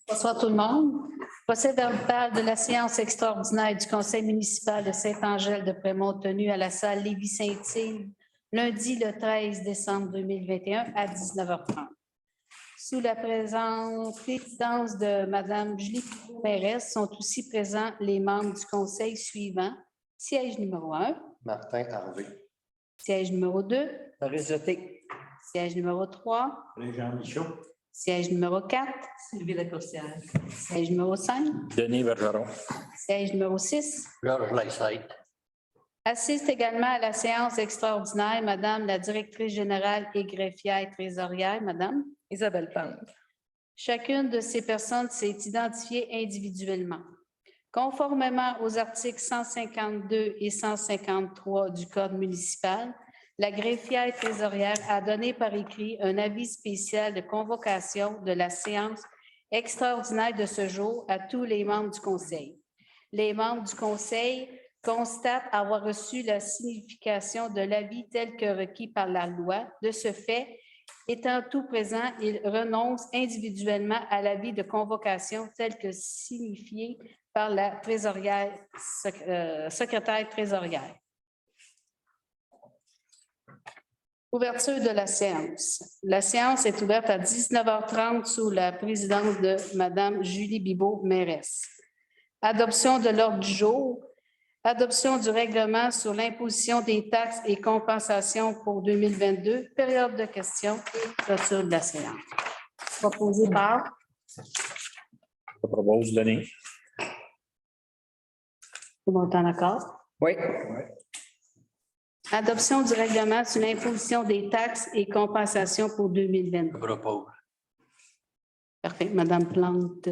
Bonsoir tout le monde. Procès-verbal de la séance extraordinaire du Conseil municipal de Saint-Angèle-de-Prémont tenue à la salle Lévis-Saint-Yves lundi le 13 décembre 2021 à 19h30. Sous la présidence de Mme Julie Mairesse sont aussi présents les membres du Conseil suivants. Siège numéro 1. Martin Harvey. Siège numéro 2. Maurice Jeté. Siège numéro 3. Jean Michaud. Siège numéro 4. Sylvie Lacourcière. Siège numéro 5. Denis Bergeron. Siège numéro 6. Georges Lacette. Assiste également à la séance extraordinaire Madame la directrice générale et greffière trésorière, Madame Isabelle Plante. Chacune de ces personnes s'est identifiée individuellement. Conformément aux articles 152 et 153 du Code municipal, la greffière trésorière a donné par écrit un avis spécial de convocation de la séance extraordinaire de ce jour à tous les membres du Conseil. Les membres du Conseil constatent avoir reçu la signification de l'avis tel que requis par la loi. De ce fait, étant tout présent, ils renoncent individuellement à l'avis de convocation tel que signifié par la trésorière, secrétaire trésorière. Ouverture de la séance. La séance est ouverte à 19h30 sous la présidence de Mme Julie Bibeau-Mairesse. Adoption de l'ordre du jour. Adoption du règlement sur l'imposition des taxes et compensations pour 2022. Période de questions et clôture de la séance. Proposé par. Je propose Denis. Tout le monde est en accord? Oui. Adoption du règlement sur l'imposition des taxes et compensations pour 2022. Je propose. Parfait. Madame Plante.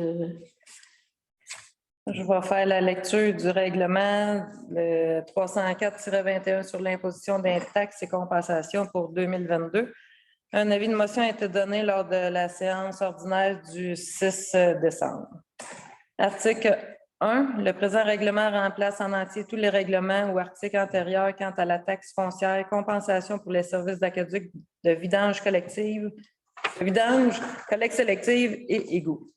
Je vais faire la lecture du règlement 304-21 sur l'imposition des taxes et compensations pour 2022. Un avis de motion a été donné lors de la séance ordinaire du 6 décembre. Article 1. Le présent règlement remplace en entier tous les règlements ou articles antérieurs quant à la taxe foncière, compensation pour les services d'aqueduc de vidange collective, collecte sélective et égouts.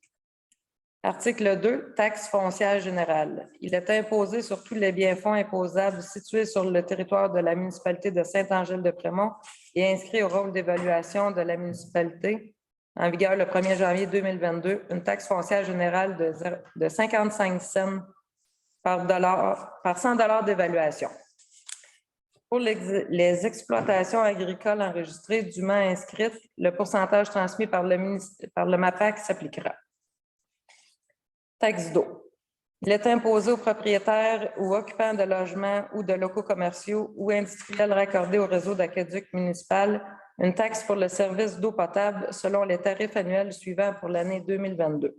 Article 2, taxe foncière générale. Il est imposé sur tous les biens-fonds imposables situés sur le territoire de la municipalité de Saint-Angèle-de-Prémont et inscrit au rôle d'évaluation de la municipalité en vigueur le 1er janvier 2022, une taxe foncière générale de 55 cents par 100 $ d'évaluation. Pour les exploitations agricoles enregistrées dûment inscrites, le pourcentage transmis par le MAPAC s'appliquera. Taxe d'eau. Il est imposé aux propriétaires ou occupants de logements ou de locaux commerciaux ou industriels raccordés au réseau d'aqueduc municipal une taxe pour le service d'eau potable selon les tarifs annuels suivants pour l'année 2022.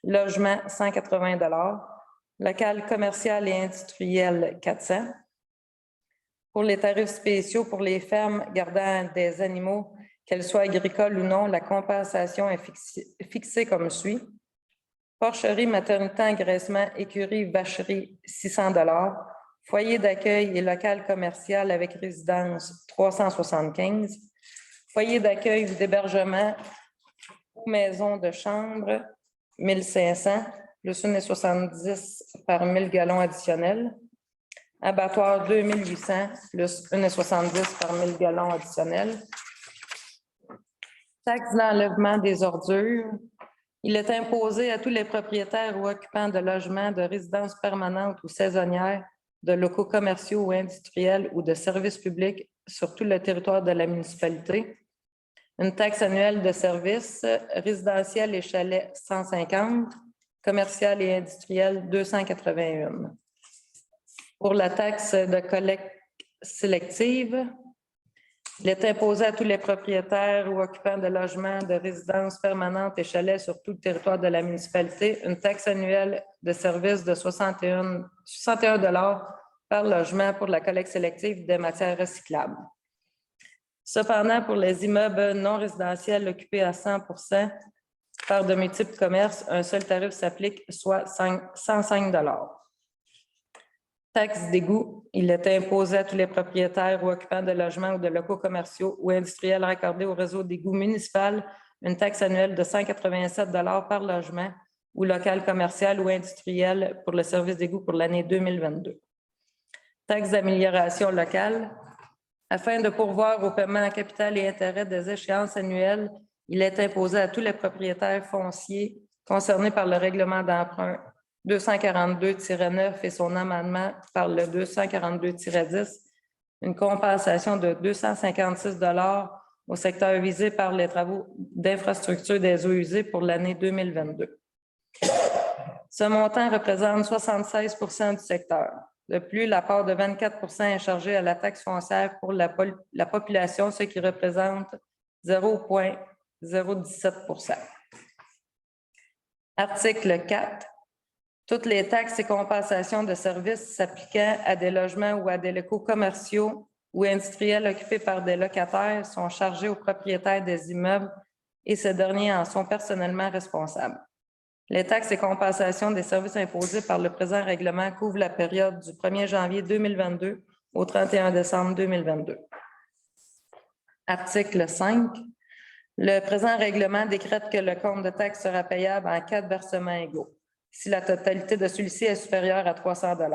Logement, 180 $. Local commercial et industriel, 400. Pour les tarifs spéciaux pour les fermes gardant des animaux, qu'elles soient agricoles ou non, la compensation est fixée comme suit. Porcherie, maternité, engraissement, écurie, vacherie, 600 $. Foyer d'accueil et local commercial avec résidence, 375. Foyer d'accueil ou d'hébergement ou maison de chambre, 1500, plus 1,70 par 1000 gallons additionnels. Abattoir, 2800, plus 1,70 par 1000 gallons additionnels. Taxe d'enlèvement des ordures. Il est imposé à tous les propriétaires ou occupants de logements, de résidences permanentes ou saisonnières, de locaux commerciaux ou industriels ou de services publics sur tout le territoire de la municipalité. Une taxe annuelle de services, résidentiel et chalet 150, commercial et industriel 281. Pour la taxe de collecte sélective, il est imposé à tous les propriétaires ou occupants de logements, de résidences permanentes et chalets sur tout le territoire de la municipalité, une taxe annuelle de service de 61 $ par logement pour la collecte sélective des matières recyclables. Cependant, pour les immeubles non résidentiels occupés à 100% par de multiples commerces, un seul tarif s'applique, soit 105 $. Taxe d'égout. Il est imposé à tous les propriétaires ou occupants de logements ou de locaux commerciaux ou industriels raccordés au réseau d'égout municipal une taxe annuelle de 187 $ par logement ou local commercial ou industriel pour le service d'égout pour l'année 2022. Taxe d'amélioration locale. Afin de pourvoir au paiement en capital et intérêts des échéances annuelles, il est imposé à tous les propriétaires fonciers concernés par le règlement d'emprunt 242-9 et son amendement par le 242-10, une compensation de 256 $ au secteur visé par les travaux d'infrastructure des eaux usées pour l'année 2022. Ce montant représente 76 % du secteur. De plus, la part de 24 % est chargée à la taxe foncière pour la population, ce qui représente 0,017 %. Article 4. Toutes les taxes et compensations de services s'appliquant à des logements ou à des locaux commerciaux ou industriels occupés par des locataires sont chargées aux propriétaires des immeubles et ces derniers en sont personnellement responsables. Les taxes et compensations des services imposés par le présent règlement couvrent la période du 1er janvier 2022 au 31 décembre 2022. Article 5. Le présent règlement décrète que le compte de taxes sera payable en 4 versements égaux, si la totalité de celui-ci est supérieure à 300 $.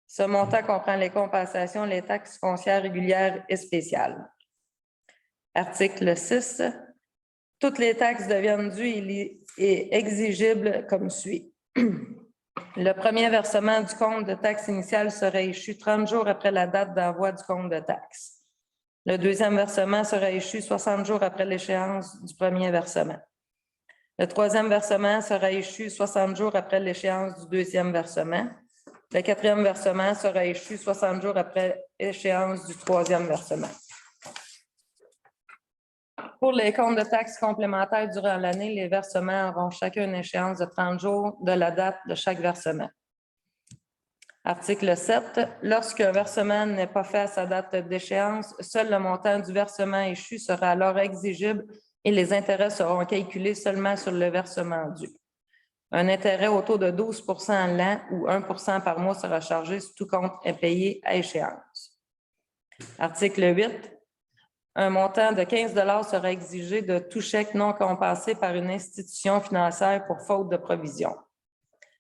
Ce montant comprend les compensations, les taxes foncières régulières et spéciales. Article 6. Toutes les taxes deviennent dues et exigibles comme suit. Le premier versement du compte de taxe initial sera échu 30 jours après la date d'envoi du compte de taxe. Le deuxième versement sera échu 60 jours après l'échéance du premier versement. Le troisième versement sera échu 60 jours après l'échéance du deuxième versement. Le quatrième versement sera échu 60 jours après l'échéance du troisième versement. Pour les comptes de taxes complémentaires durant l'année, les versements auront chacun une échéance de 30 jours de la date de chaque versement. Article 7. Lorsqu'un versement n'est pas fait à sa date d'échéance, seul le montant du versement échu sera alors exigible et les intérêts seront calculés seulement sur le versement dû. Un intérêt au taux de 12 % l'an ou 1 % par mois sera chargé si tout compte est payé à échéance. Article 8. Un montant de 15 $ sera exigé de tout chèque non compensé par une institution financière pour faute de provision.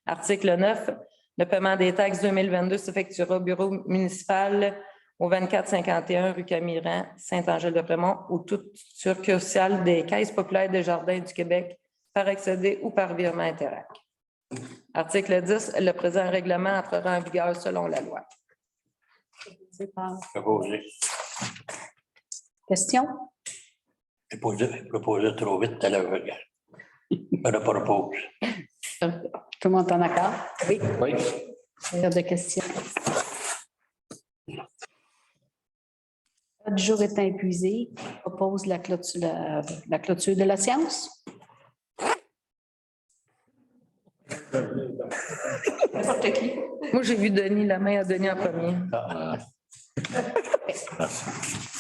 Article 9. Le paiement des taxes 2022 s'effectuera au bureau municipal au 2451 rue Camiran, Saint-Angèle-de-Prémont ou toute succursale des Caisses populaires des Jardins du Québec par accédé ou par virement Interac. Article 10. Le présent règlement entrera en vigueur selon la loi. Proposé. Question? Proposé trop vite tout à l'heure. Je propose. Tout le monde est en accord? Oui. Oui. Pas de questions. Votre jour est épuisé. Je propose la clôture de la séance. N'importe qui. Moi, j'ai vu Denis, la main à Denis en premier. Merci.